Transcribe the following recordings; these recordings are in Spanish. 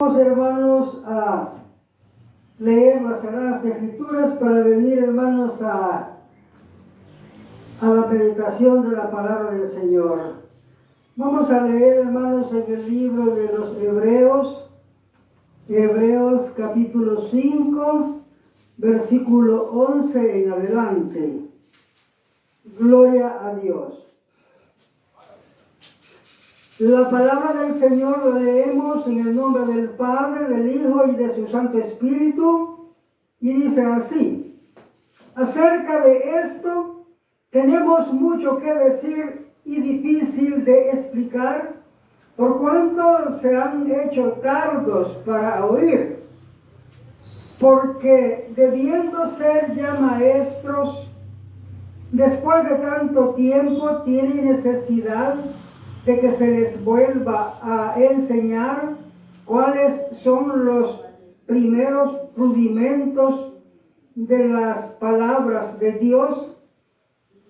Vamos, hermanos, a leer las Sagradas Escrituras para venir, hermanos, a la meditación de la palabra del Señor. Vamos a leer, hermanos, en el libro de los Hebreos capítulo 5, versículo 11 en adelante. Gloria a Dios. La palabra del Señor la leemos en el nombre del Padre, del Hijo y de su Santo Espíritu, y dice así: acerca de esto tenemos mucho que decir y difícil de explicar, por cuanto se han hecho tardos para oír, porque debiendo ser ya maestros, después de tanto tiempo tienen necesidad de que se les vuelva a enseñar cuáles son los primeros rudimentos de las palabras de Dios,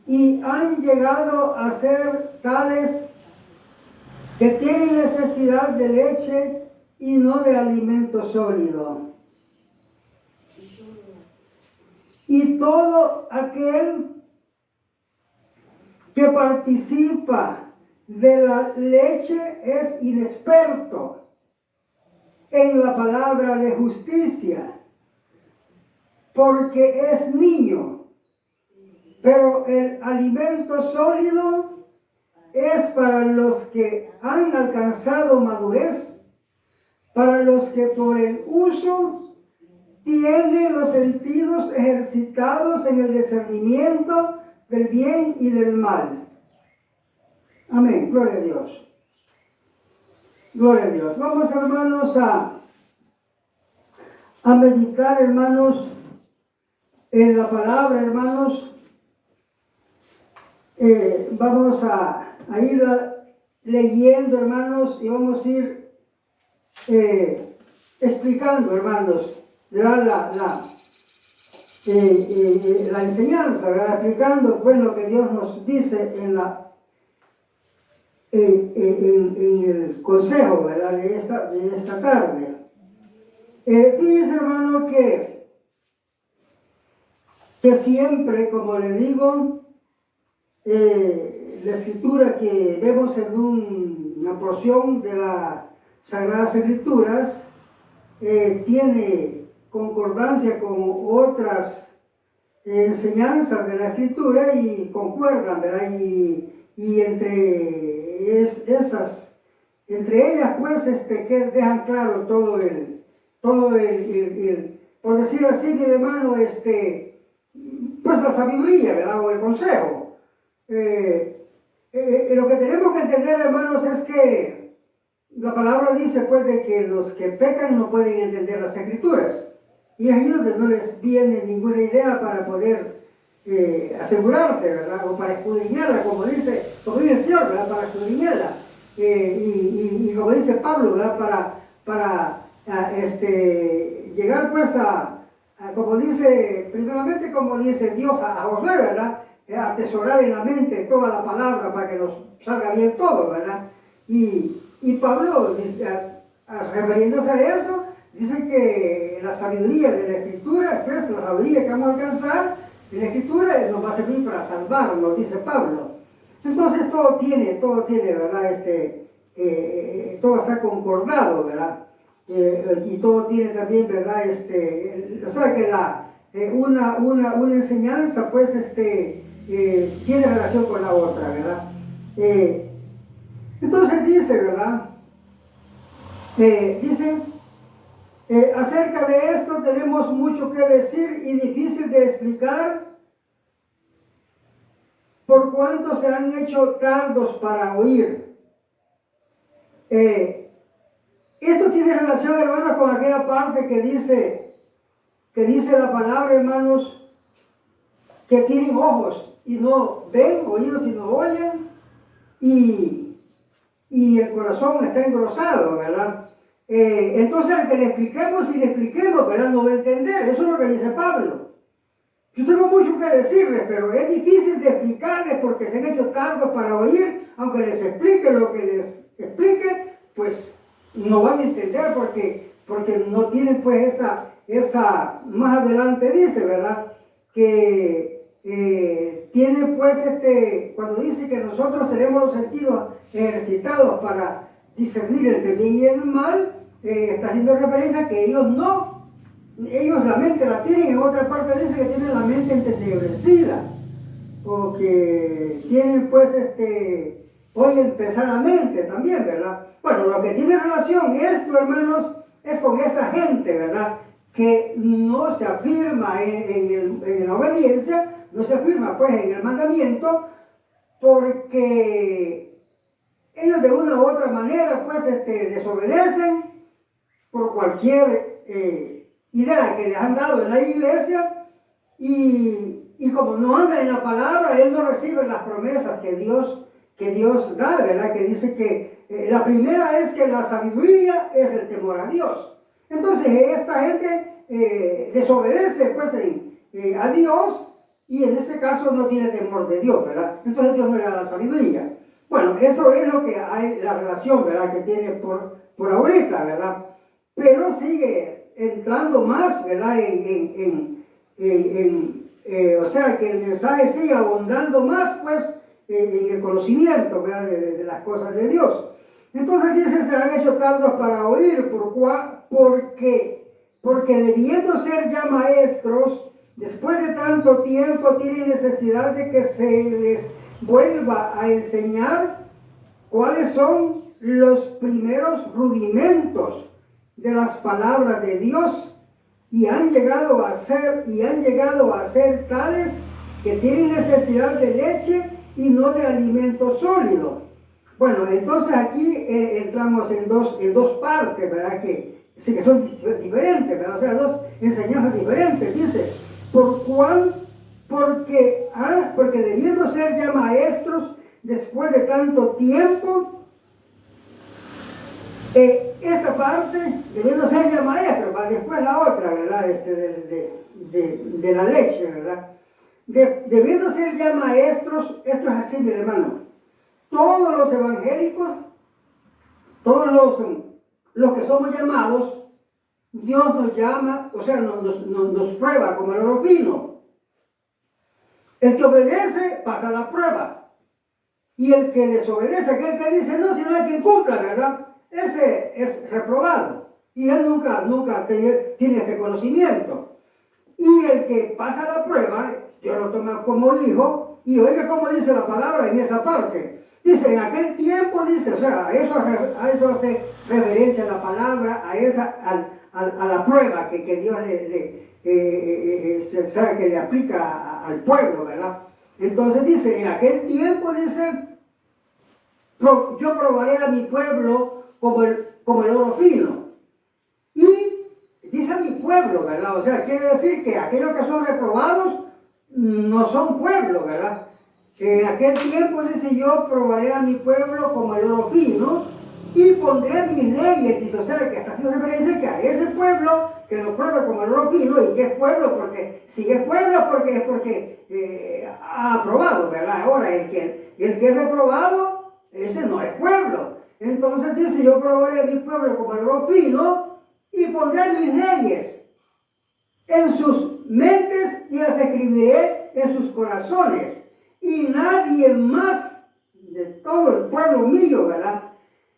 y han llegado a ser tales que tienen necesidad de leche y no de alimento sólido. Y todo aquel que participa de la leche es inexperto en la palabra de justicia, porque es niño. Pero el alimento sólido es para los que han alcanzado madurez, para los que por el uso tienen los sentidos ejercitados en el discernimiento del bien y del mal. Amén, gloria a Dios. Gloria a Dios. Vamos, hermanos, a meditar, hermanos, en la palabra, hermanos. Vamos a ir leyendo, hermanos, y vamos a ir explicando, hermanos, la enseñanza, ¿verdad? Explicando pues lo que Dios nos dice en el consejo, ¿verdad? de esta tarde. Fíjense, hermano, que siempre, como le digo, la escritura que vemos en una porción de las Sagradas Escrituras tiene concordancia con otras enseñanzas de la escritura y concuerdan, ¿verdad? Y entre ellas, pues, que dejan claro todo el, por decir así, mi hermano, pues la sabiduría, ¿verdad? O el consejo. Lo que tenemos que entender, hermanos, es que la palabra dice, pues, de que los que pecan no pueden entender las escrituras. Y es ahí donde no les viene ninguna idea para poder asegurarse, ¿verdad? O para escudriñarla, como dice el Señor, ¿verdad? Para escudriñarla. Y como dice Pablo, ¿verdad? Para llegar, pues, como dice, primeramente, como dice Dios a Josué, ¿verdad? Atesorar en la mente toda la palabra para que nos salga bien todo, ¿verdad? Y Pablo, refiriéndose a eso, dice que la sabiduría de la Escritura, pues la sabiduría que vamos a alcanzar en la Escritura nos va a servir para salvarnos, dice Pablo. Entonces todo tiene, ¿verdad? Todo está concordado, ¿verdad? Y todo tiene también, ¿verdad? O sea que una enseñanza, pues, tiene relación con la otra, ¿verdad? Entonces dice, ¿verdad? Acerca de esto tenemos mucho que decir y difícil de explicar, por cuanto se han hecho tardos para oír. Esto tiene relación, hermanos, con aquella parte que dice la palabra, hermanos, que tienen ojos y no ven, oídos y no oyen, y el corazón está engrosado, ¿verdad? Entonces, al que le expliquemos, ¿verdad? No va a entender. Eso es lo que dice Pablo. Yo tengo mucho que decirles, pero es difícil de explicarles porque se han hecho tardos para oír. Aunque les explique lo que les explique, pues no van a entender porque no tienen pues más adelante dice, ¿verdad? Que tiene pues cuando dice que nosotros tenemos los sentidos ejercitados para discernir entre el bien y el mal, está haciendo referencia a que ellos no, ellos la mente la tienen, en otra parte dice que tienen la mente enternecida, o que tienen pues oyen pesadamente también, ¿verdad? Bueno, lo que tiene relación esto, hermanos, es con esa gente, ¿verdad? Que no se afirma en la obediencia, no se afirma pues en el mandamiento, porque ellos de una u otra manera pues desobedecen por cualquier idea que les han dado en la iglesia y como no anda en la palabra, él no recibe las promesas que Dios da, ¿verdad? Que dice que la primera es que la sabiduría es el temor a Dios. Entonces esta gente desobedece pues a Dios y en ese caso no tiene temor de Dios, ¿verdad? Entonces Dios no le da la sabiduría. Bueno, eso es lo que hay, la relación, ¿verdad? Que tiene por ahorita, ¿verdad? Pero sigue entrando más, ¿verdad? O sea, que el mensaje sigue abundando más, pues, en el conocimiento, ¿verdad? De las cosas de Dios. Entonces dice, se han hecho tardos para oír, porque debiendo ser ya maestros, después de tanto tiempo tienen necesidad de que se les vuelva a enseñar cuáles son los primeros rudimentos de las palabras de Dios y han llegado a ser tales que tienen necesidad de leche y no de alimento sólido. Bueno, entonces aquí entramos en dos partes, ¿verdad? Que sí que son diferentes, ¿verdad? O sea, dos enseñanzas diferentes. Dice, porque debiendo ser ya maestros después de tanto tiempo, esta parte debiendo ser ya maestros, para después la otra, ¿verdad? De la leche, ¿verdad? Debiendo ser ya maestros, esto es así, mi hermano. Todos los evangélicos, todos los que somos llamados, Dios nos llama, o sea, nos prueba como el oro fino. El que obedece pasa la prueba. Y el que desobedece, aquel que dice no, si no hay quien cumpla, ¿verdad? Ese es reprobado. Y él nunca tiene este conocimiento. Y el que pasa la prueba, Dios lo toma como hijo, y oiga cómo dice la palabra en esa parte. Dice, en aquel tiempo, dice, o sea, a eso hace reverencia la palabra, a la prueba que Dios que le aplica al pueblo, ¿verdad? Entonces dice, en aquel tiempo, dice, yo probaré a mi pueblo como el oro fino. Y dice a mi pueblo, ¿verdad? O sea, quiere decir que aquellos que son reprobados no son pueblo, ¿verdad? En aquel tiempo, dice, yo probaré a mi pueblo como el oro fino y pondré mis leyes, dice, o sea, que está haciendo referencia que a ese pueblo que lo pruebe como el oro fino. ¿Y qué es pueblo? Porque si es pueblo es porque ha aprobado, ¿verdad? Ahora, el que es reprobado, ese no es pueblo. Entonces dice, yo probaré a mi pueblo como el oro fino y pondré mis leyes en sus mentes y las escribiré en sus corazones. Y nadie más de todo el pueblo mío, ¿verdad?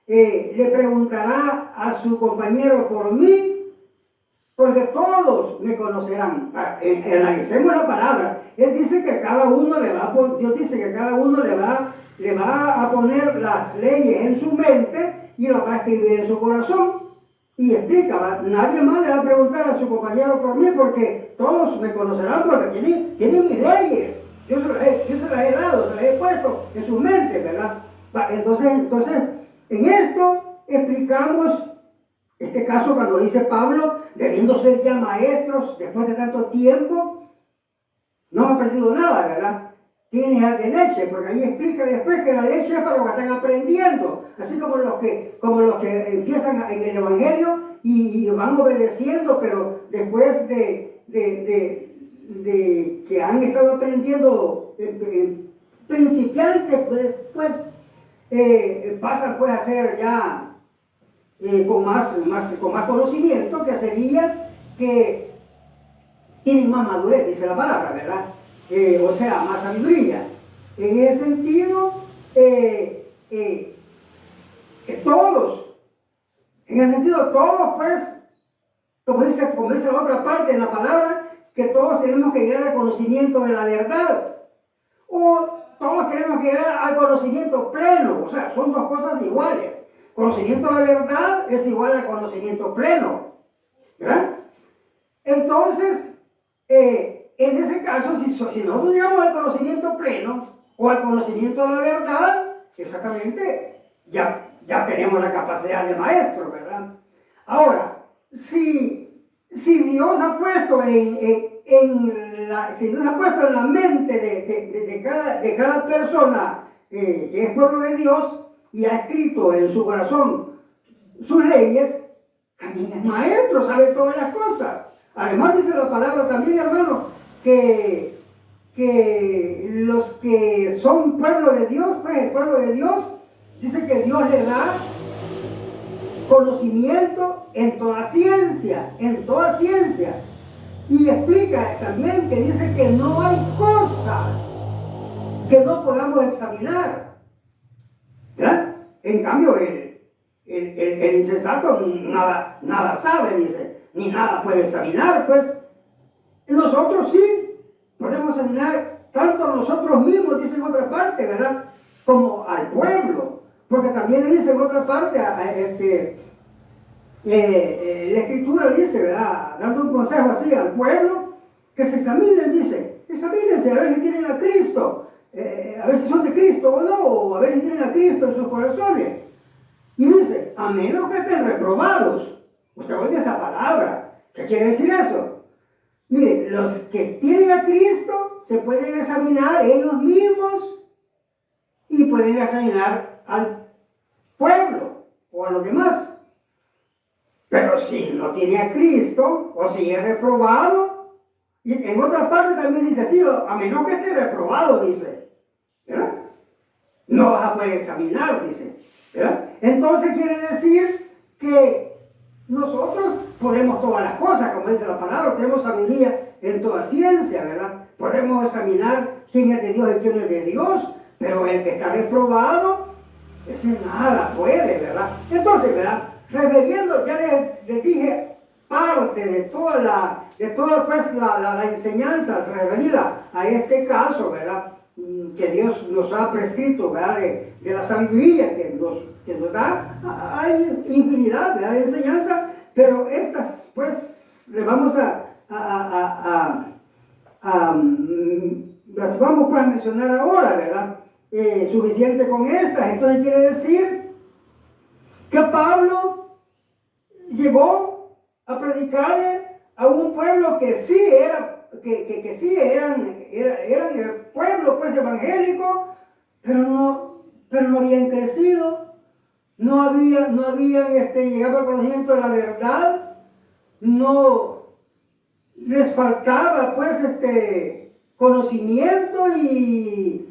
Le preguntará a su compañero por mí, porque todos me conocerán. Analicemos la palabra. Él dice que cada uno Dios dice que cada uno le va a poner las leyes en su mente y las va a escribir en su corazón. Y explica, nadie más le va a preguntar a su compañero por mí, porque todos me conocerán porque tienen mis leyes. Yo se las he dado, se las he puesto en su mente, ¿verdad? Entonces, en esto explicamos este caso cuando dice Pablo, debiendo ser ya maestros después de tanto tiempo, no ha perdido nada, ¿verdad? Tiene de leche, porque ahí explica después que la leche es para los que están aprendiendo, así como los que empiezan en el Evangelio y van obedeciendo, pero después de que han estado aprendiendo principiantes, pues pasan pues a ser ya con más conocimiento, que sería que tienen más madurez, dice la palabra, ¿verdad? O sea, más sabiduría. En ese sentido, todos, pues, como dice la otra parte en la palabra, que todos tenemos que llegar al conocimiento de la verdad. O todos tenemos que llegar al conocimiento pleno. O sea, son dos cosas iguales. Conocimiento de la verdad es igual al conocimiento pleno, ¿verdad? Entonces, en ese caso, si nosotros llegamos al conocimiento pleno o al conocimiento de la verdad, exactamente, ya tenemos la capacidad de maestro, ¿verdad? Ahora, si Dios ha puesto si Dios ha puesto en la mente de cada persona que es pueblo de Dios y ha escrito en su corazón sus leyes, también es maestro, sabe todas las cosas. Además dice la palabra también, hermano, que los que son pueblo de Dios, pues el pueblo de Dios, dice que Dios le da conocimiento en toda ciencia, Y explica también que dice que no hay cosa que no podamos examinar, ¿verdad? En cambio, el insensato nada sabe, dice, ni nada puede examinar, pues. Nosotros sí podemos examinar tanto nosotros mismos, dice en otra parte, ¿verdad? Como al pueblo. Porque también le dice en otra parte, la Escritura dice, ¿verdad? Dando un consejo así al pueblo, que se examinen, dice, examínense a ver si tienen a Cristo, a ver si son de Cristo o no, o a ver si tienen a Cristo en sus corazones. Y dice, a menos que estén reprobados. Usted oye esa palabra. ¿Qué quiere decir eso? Mire, los que tienen a Cristo se pueden examinar ellos mismos y pueden examinar al pueblo o a los demás. Pero si no tiene a Cristo o si es reprobado, y en otra parte también dice así, a menos que esté reprobado, dice, ¿verdad? No vas a poder examinar, dice, ¿verdad? Entonces quiere decir que nosotros podemos todas las cosas, como dice la palabra, tenemos sabiduría en toda ciencia, ¿verdad? Podemos examinar quién es de Dios y quién no es de Dios, pero el que está reprobado, ese nada puede, ¿verdad? Entonces, ¿verdad? Refiriendo, ya les dije parte de toda pues, la enseñanza referida a este caso, ¿verdad? Que Dios nos ha prescrito, ¿verdad? De la sabiduría que nos da. Hay infinidad, ¿verdad? De enseñanza, pero estas, pues, le vamos las vamos pues, a mencionar ahora, ¿verdad? Suficiente con estas. Entonces quiere decir que Pablo llegó a predicarle a un pueblo que sí eran el pueblo pues evangélico, pero no habían crecido, no habían llegado al conocimiento de la verdad, no les faltaba pues conocimiento y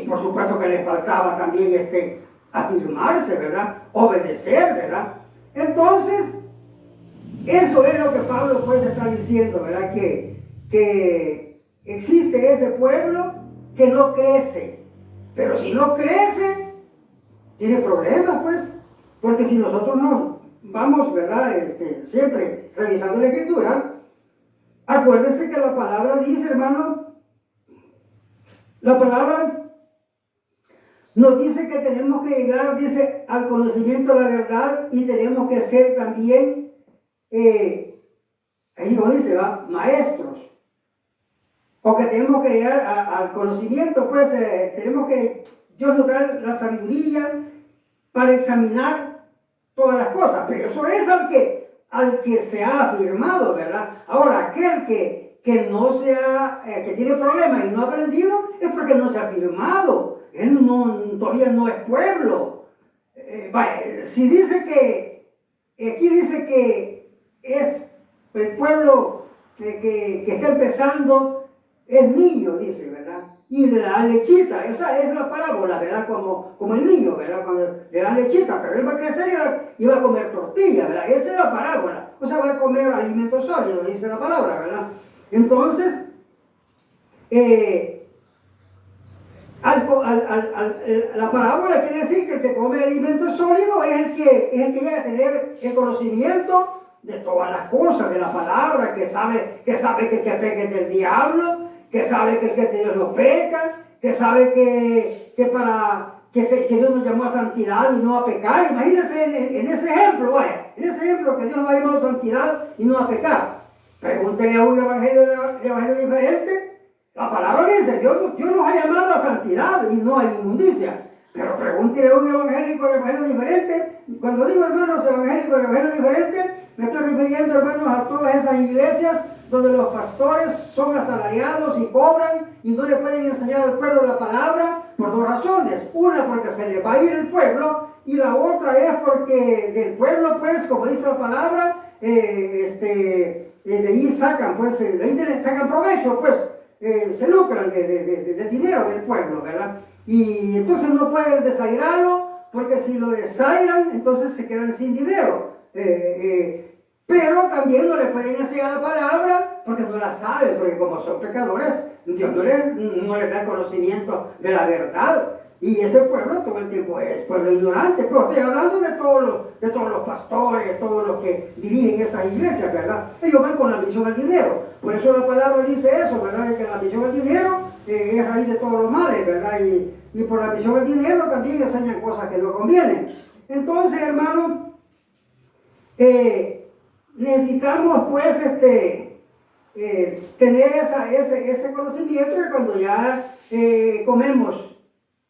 por supuesto que les faltaba también afirmarse, ¿verdad? Obedecer, ¿verdad? Entonces, eso es lo que Pablo pues está diciendo, ¿verdad? Que existe ese pueblo que no crece. Pero si no crece, tiene problemas, pues. Porque si nosotros no vamos, ¿verdad? Siempre revisando la Escritura, acuérdense que la palabra dice, hermano, la palabra nos dice que tenemos que llegar, dice, al conocimiento de la verdad y tenemos que ser también, ahí nos dice, ¿va? Maestros. O que tenemos que llegar al conocimiento, pues tenemos que, Dios nos da la sabiduría para examinar todas las cosas. Pero eso es al que se ha afirmado, ¿verdad? Ahora, aquel que no que tiene problemas y no ha aprendido, es porque no se ha afirmado. Él todavía no es pueblo. Si dice aquí dice que es el pueblo que está empezando, es niño, dice, ¿verdad? Y le da lechita, esa es la parábola, ¿verdad? Como el niño, ¿verdad? Cuando le da lechita, pero él va a crecer y va a comer tortilla, ¿verdad? Esa es la parábola, o sea, va a comer alimentos sólidos, dice la palabra, ¿verdad? Entonces, la parábola quiere decir que el que come alimentos sólidos es el que llega a tener el conocimiento de todas las cosas, de la palabra, que sabe que el que peca es del diablo, que sabe que el que Dios lo peca, que sabe que Dios nos llamó a santidad y no a pecar. Imagínense en ese ejemplo, vaya, en ese ejemplo que Dios nos ha llamado a santidad y no a pecar. Pregúntele a un evangelio diferente. La palabra dice, Dios nos ha llamado a santidad y no a inmundicia. Pero pregúntele a un evangélico de evangelio diferente. Cuando digo, hermanos, evangélico de evangelio diferente, me estoy refiriendo, hermanos, a todas esas iglesias donde los pastores son asalariados y cobran y no le pueden enseñar al pueblo la palabra por dos razones. Una, porque se le va a ir el pueblo, y la otra es porque del pueblo, pues, como dice la palabra, de ahí sacan, pues, de ahí sacan provecho, pues, se lucran de dinero del pueblo, ¿verdad? Y entonces no pueden desairarlo, porque si lo desairan, entonces se quedan sin dinero. Pero también no le pueden enseñar la palabra porque no la saben, porque como son pecadores, Dios no les da conocimiento de la verdad. Y ese pueblo todo el tiempo es pueblo ignorante. Pero estoy hablando de todos los pastores, todos los que dirigen esas iglesias, ¿verdad? Ellos van con la ambición al dinero. Por eso la palabra dice eso, ¿verdad? Que la ambición al dinero es raíz de todos los males, ¿verdad? Y por la ambición al dinero también enseñan cosas que no convienen. Entonces, hermano, necesitamos pues tener ese conocimiento que cuando ya comemos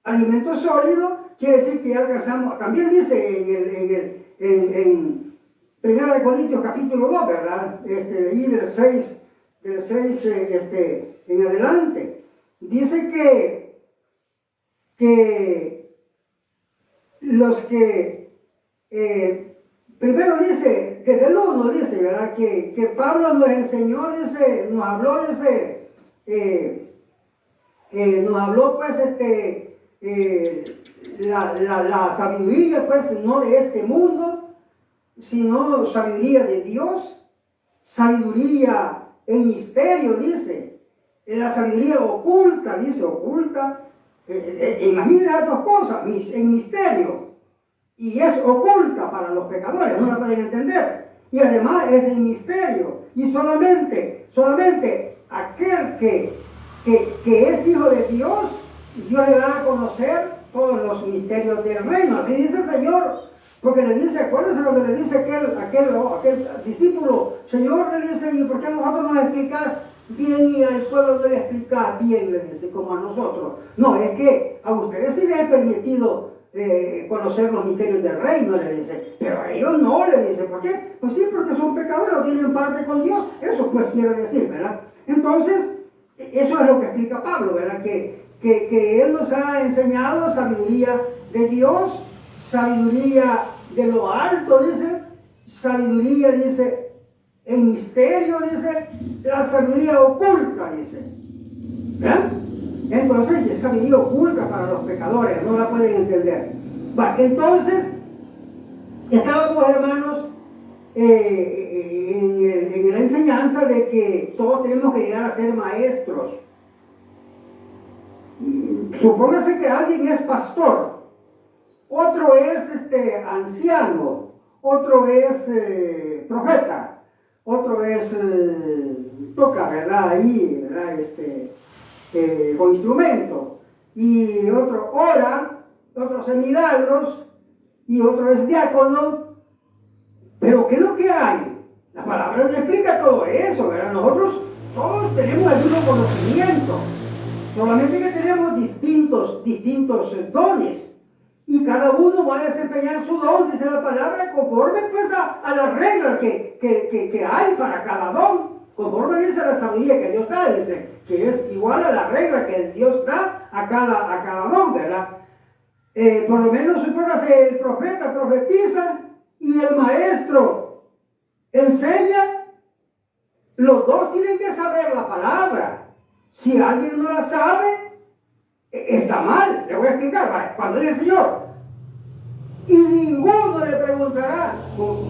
alimentos sólidos, quiere decir que ya alcanzamos. También dice en 1 Corintios capítulo 2, ¿verdad? Ahí del 6 en adelante, dice que los que primero dice, que del 1 dice, ¿verdad? Que Pablo nos enseñó, dice, nos habló pues la sabiduría, pues, no de este mundo, sino sabiduría de Dios, sabiduría en misterio, dice, la sabiduría oculta, dice, oculta, imagínense las dos cosas, en misterio. Y es oculta para los pecadores, no la pueden entender. Y además es en misterio. Y solamente aquel que es hijo de Dios, Dios le da a conocer todos los misterios del reino. Así dice el Señor. Porque le dice, acuérdense cuando le dice aquel discípulo, Señor, le dice, ¿y por qué a nosotros nos explicas bien y al pueblo no le explicas bien? Le dice, como a nosotros. No, es que a ustedes sí les he permitido conocer los misterios del reino, le dice, pero a ellos no, le dice. ¿Por qué? Pues sí, porque son pecadores, no tienen parte con Dios. Eso pues quiere decir, ¿verdad? Entonces, eso es lo que explica Pablo, ¿verdad? Que Él nos ha enseñado sabiduría de Dios, sabiduría de lo alto, dice, sabiduría, dice, en misterio, dice, la sabiduría oculta, dice. ¿Verdad? Entonces, es sabiduría oculta para los pecadores, no la pueden entender. Entonces, estábamos, hermanos, en la enseñanza de que todos tenemos que llegar a ser maestros. Supóngase que alguien es pastor, otro es anciano, otro es profeta, otro es toca, ¿verdad? Ahí, ¿verdad? Con instrumento, y otro ora, otro hace milagros, y otro es diácono. Pero ¿qué es lo que hay? La palabra no explica todo eso, ¿verdad? Nosotros todos tenemos el mismo conocimiento, solamente que tenemos distintos dones, y cada uno va a desempeñar su don, dice la palabra, conforme pues a las reglas que hay para cada don, conforme dice la sabiduría que Dios da, dice, que es igual a la regla que Dios da a cada don, ¿verdad? Por lo menos supóngase el profeta profetiza y el maestro enseña. Los dos tienen que saber la palabra. Si alguien no la sabe, está mal. Le voy a explicar, ¿vale? Cuando dice el Señor, y ninguno le preguntará.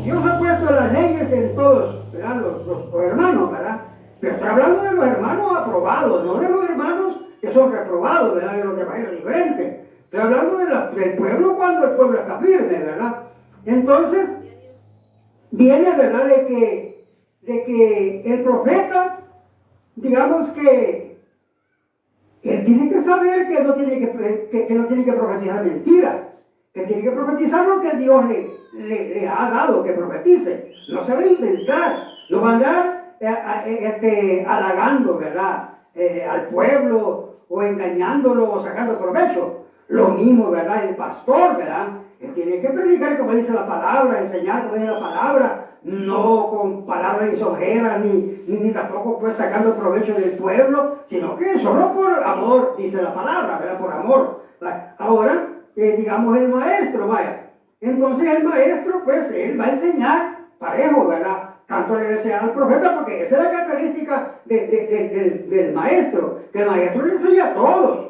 Dios ha puesto las leyes en todos, ¿verdad? Los hermanos, ¿verdad? Pero estoy hablando de los hermanos aprobados, no de los hermanos que son reprobados, ¿verdad? De los de manera diferente. Estoy hablando del pueblo cuando el pueblo está firme, ¿verdad? Entonces, viene, ¿verdad? De que el profeta, digamos que él tiene que saber que no tiene que no tiene que profetizar mentiras, que tiene que profetizar lo que Dios le ha dado que profetice. No se va a inventar, no va a andar halagando, ¿verdad? Al pueblo o engañándolo o sacando provecho. Lo mismo, ¿verdad? El pastor, ¿verdad? Él tiene que predicar como dice la palabra, enseñar como dice la palabra, no con palabras lisonjeras ni tampoco pues sacando provecho del pueblo, sino que solo por amor, dice la palabra, ¿verdad? Por amor. ¿Vale? Ahora, digamos el maestro, vaya. Entonces el maestro, pues él va a enseñar parejo, ¿verdad? Tanto le va a enseñar al profeta, porque esa es la característica del maestro, que el maestro le enseña a todos,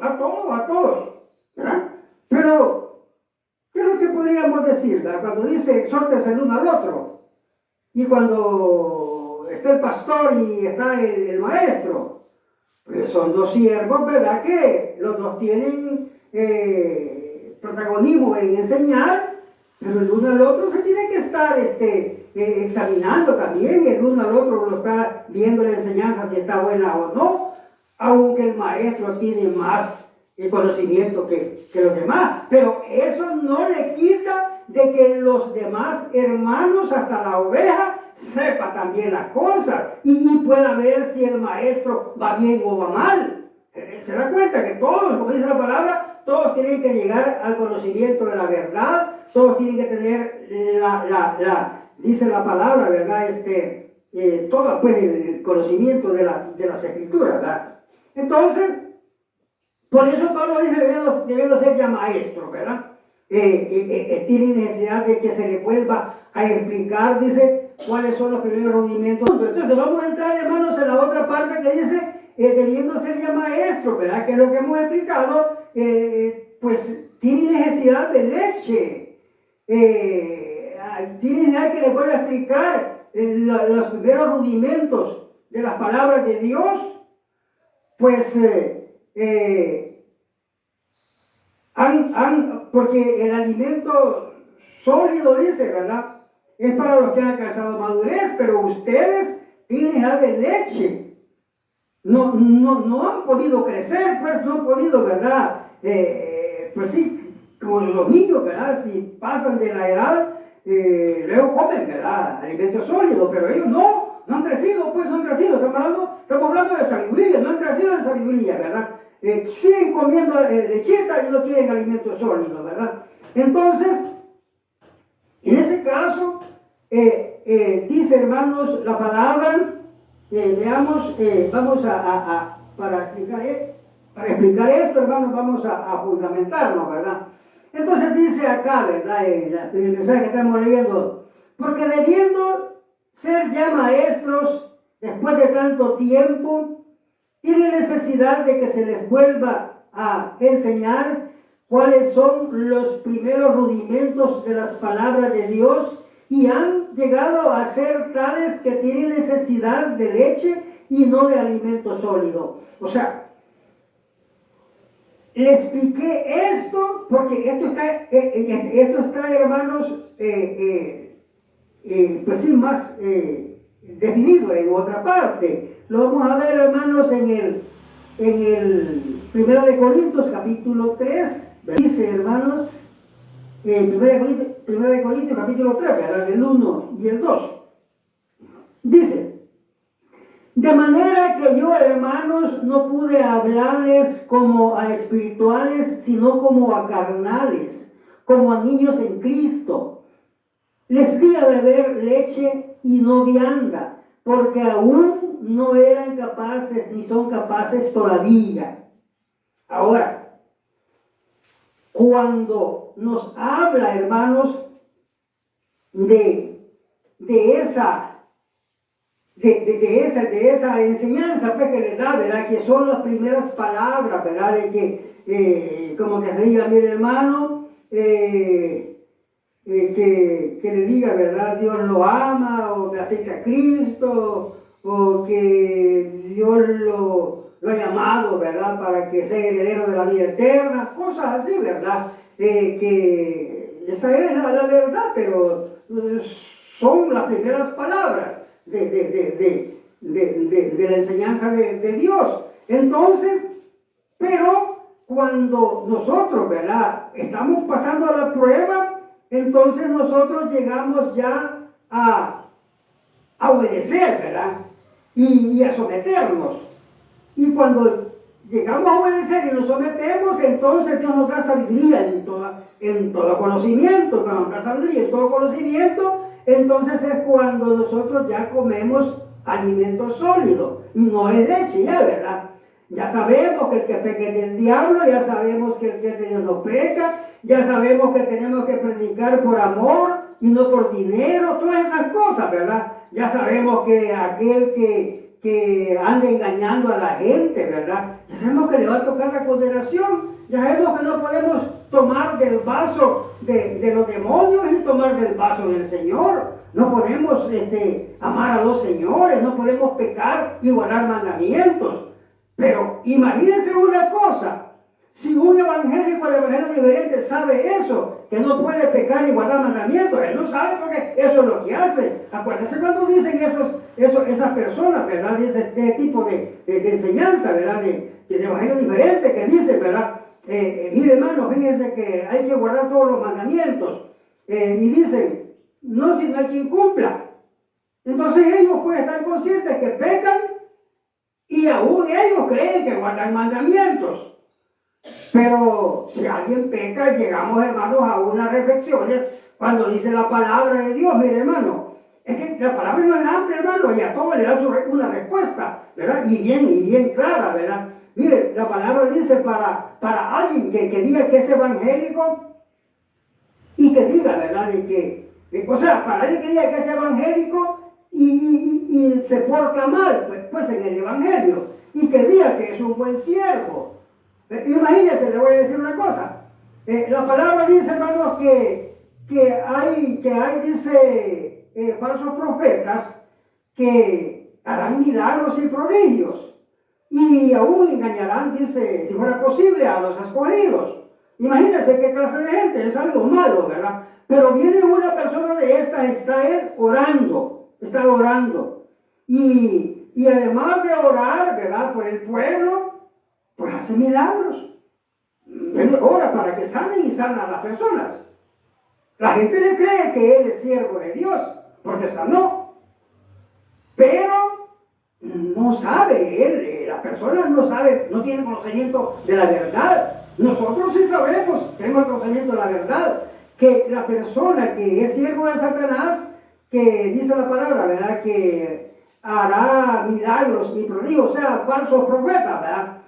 ¿verdad? Pero, ¿qué es lo que podríamos decir, ¿verdad? Cuando dice exhórtense el uno al otro, y cuando está el pastor y está el maestro, pues son dos siervos, ¿verdad? Que los dos tienen protagonismo en enseñar, pero el uno al otro se tiene que estar examinando también, el uno al otro lo está viendo la enseñanza si está buena o no, aunque el maestro tiene más conocimiento que los demás, pero eso no le quita de que los demás hermanos, hasta la oveja, sepa también las cosas y pueda ver si el maestro va bien o va mal. Se da cuenta que todos, como dice la palabra, todos tienen que llegar al conocimiento de la verdad, todos tienen que tener dice la palabra, ¿verdad? Todo pues el conocimiento de las escrituras, ¿verdad? Entonces, por eso Pablo dice, debiendo ser ya maestro, ¿verdad? Tiene necesidad de que se le vuelva a explicar, dice, cuáles son los primeros rudimentos. Entonces vamos a entrar, hermanos, en la otra parte que dice, debiendo ser ya maestro, ¿verdad? Que es lo que hemos explicado, pues tiene necesidad de leche. Tiene necesidad que le vuelva a explicar los primeros rudimentos de las palabras de Dios, pues porque el alimento sólido, dice, ¿verdad? Es para los que han alcanzado madurez, pero ustedes tienen ya de leche. No han podido crecer, pues no han podido, ¿verdad? Pues sí, como los niños, ¿verdad? Si pasan de la edad, luego comen, ¿verdad? Alimento sólido, pero ellos no han crecido, pues no han crecido. Estamos hablando de sabiduría, no han crecido en sabiduría, ¿verdad? Siguen comiendo lechita y no quieren alimento sólido, ¿verdad? Entonces, en ese caso, dice, hermanos, la palabra, veamos, vamos para explicar esto, hermanos, vamos a fundamentarnos, ¿verdad? Entonces dice acá, ¿verdad? En el mensaje que estamos leyendo, porque debiendo ser ya maestros después de tanto tiempo, tienen necesidad de que se les vuelva a enseñar cuáles son los primeros rudimentos de las palabras de Dios, y han llegado a ser tales que tienen necesidad de leche y no de alimento sólido. O sea, le expliqué esto porque esto está, hermanos, pues sí, más definido en otra parte. Lo vamos a ver, hermanos, en el 1 de Corintios, capítulo 3. Dice, hermanos, 1 de Corintios, capítulo 3, ¿verdad? El 1 y el 2. Dice, de manera que yo, hermanos, no pude hablarles como a espirituales, sino como a carnales, como a niños en Cristo. Les di a beber leche y no vianda, porque aún no eran capaces ni son capaces todavía. Ahora, cuando nos habla, hermanos, de esa de esa enseñanza pues, que les da, ¿verdad? Que son las primeras palabras, ¿verdad? De que, como que se diga, mire hermano, que le diga, ¿verdad? Dios lo ama, o que acepte a Cristo, o que Dios lo ha llamado, ¿verdad? Para que sea heredero de la vida eterna, cosas así, ¿verdad? Que esa es la verdad, pero son las primeras palabras de la enseñanza de Dios. Entonces, pero cuando nosotros, ¿verdad? Estamos pasando la prueba, entonces nosotros llegamos ya a obedecer, ¿verdad? Y a someternos. Y cuando llegamos a obedecer y nos sometemos, entonces Dios nos da sabiduría en todo conocimiento. Cuando nos da sabiduría en todo conocimiento, entonces es cuando nosotros ya comemos alimento sólido y no es leche, ya, ¿verdad? Ya sabemos que el que peca es del diablo, ya sabemos que el que es de Dios no peca, ya sabemos que tenemos que predicar por amor y no por dinero, todas esas cosas, ¿verdad? Ya sabemos que aquel que anda engañando a la gente, ¿verdad? Ya sabemos que le va a tocar la condenación, ya sabemos que no podemos tomar del vaso de los demonios y tomar del vaso del Señor. No podemos amar a dos señores, no podemos pecar y guardar mandamientos. Pero imagínense una cosa, si un evangélico del evangelio diferente sabe eso, que no puede pecar y guardar mandamientos, él no sabe porque eso es lo que hace. Acuérdense cuando dicen esas personas, ¿verdad? Dice este tipo de enseñanza, ¿verdad? De evangelio diferente que dice, ¿verdad? Mire hermano, fíjense que hay que guardar todos los mandamientos. Y dicen, no si no hay quien cumpla. Entonces ellos pueden estar conscientes que pecan y aún ellos creen que guardan mandamientos. Pero si alguien peca, llegamos hermanos a unas reflexiones cuando dice la palabra de Dios, mire hermano, es que la palabra no es amplia hermano y a todos le da una respuesta, ¿verdad? Y bien clara, ¿verdad? Mire, la palabra dice para alguien que diga que es evangélico y que diga, ¿verdad? O sea, para alguien que diga que es evangélico y se porta mal, pues en el evangelio, y que diga que es un buen siervo. Imagínense, le voy a decir una cosa. La palabra dice, hermanos, que hay dice, falsos profetas que harán milagros y prodigios. Y aún engañarán, dice, si fuera posible, a los escogidos. Imagínense qué clase de gente, es algo malo, ¿verdad? Pero viene una persona de esta, está él orando, está orando. Y además de orar, ¿verdad? Por el pueblo, pues hace milagros. Él ora para que sanen y sanan a las personas. La gente le cree que él es siervo de Dios, porque sanó. Pero no sabe, la persona no sabe, no tiene conocimiento de la verdad. Nosotros sí sabemos, tenemos el conocimiento de la verdad, que la persona que es siervo de Satanás, que dice la palabra, ¿verdad? Que hará milagros y prodigios, o sea, falsos profetas, ¿verdad?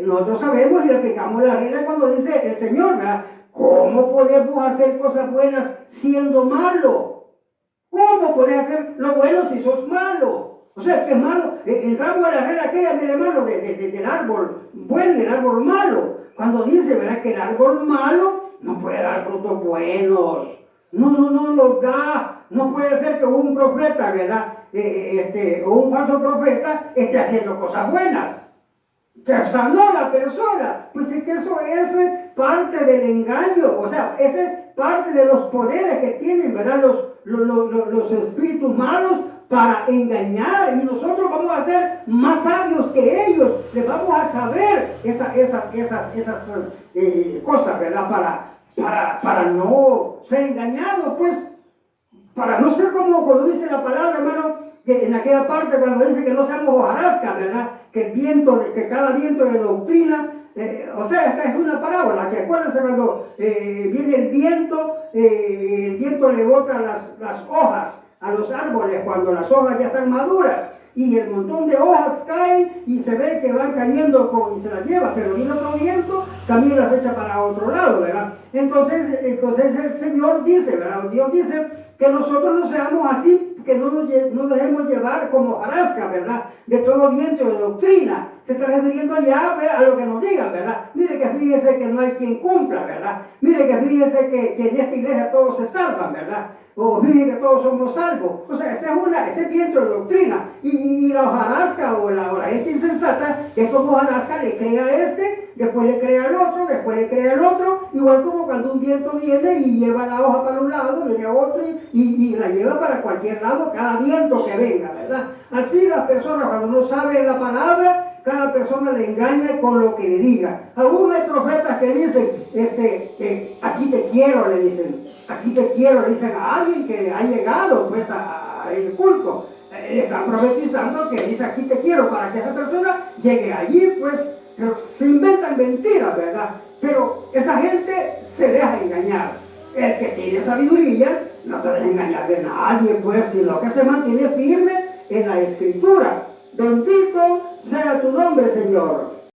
Nosotros sabemos y le aplicamos la regla cuando dice el Señor, ¿verdad? ¿Cómo podemos hacer cosas buenas siendo malo? ¿Cómo podés hacer lo bueno si sos malo? O sea, que es malo. Entramos a la regla aquella, mire hermano, del árbol bueno y el árbol malo. Cuando dice, ¿verdad? Que el árbol malo no puede dar frutos buenos. No los da. No puede ser que un profeta, ¿verdad? O un falso profeta esté haciendo cosas buenas. Que sanó a la persona. Pues es que eso es parte del engaño. O sea, es parte de los poderes que tienen, ¿verdad? Los espíritus malos para engañar, y nosotros vamos a ser más sabios que ellos, les vamos a saber esas cosas, ¿verdad? Para no ser engañados, pues, para no ser como cuando dice la palabra, hermano, que en aquella parte cuando dice que no seamos hojarasca, ¿verdad? Que cada viento de doctrina, o sea, esta es una parábola, que acuérdense cuando viene el viento le bota las hojas a los árboles cuando las hojas ya están maduras y el montón de hojas caen y se ve que van cayendo y se las lleva, pero viene otro viento, también las echa para otro lado, ¿verdad? Entonces el Señor dice, ¿verdad? Dios dice que nosotros no seamos así que no nos dejemos llevar como hojarasca, ¿verdad? De todo viento de doctrina. Se está refiriendo ya a lo que nos digan, ¿verdad? Mire que fíjese que no hay quien cumpla, ¿verdad? Mire que fíjese que en esta iglesia todos se salvan, ¿verdad? O mire que todos somos salvos. O sea, ese es viento de doctrina. Y la hojarasca o la gente insensata es como hojarasca, le crea a este, después le crea al otro, después le crea al otro, igual como cuando un viento viene y lleva la hoja para un lado, viene a otro y la lleva para cualquier lado, cada viento que venga, ¿verdad? Así las personas cuando no saben la palabra, cada persona le engaña con lo que le diga. Aún hay profetas que dicen, aquí te quiero, le dicen, aquí te quiero, le dicen a alguien que ha llegado pues el culto. Están profetizando que dice aquí te quiero para que esa persona llegue allí, pues, pero se inventan mentiras, ¿verdad? Pero esa gente se deja engañar. El que tiene sabiduría no se deja engañar de nadie, pues, sino que se mantiene firme en la Escritura. Bendito sea tu nombre, Señor.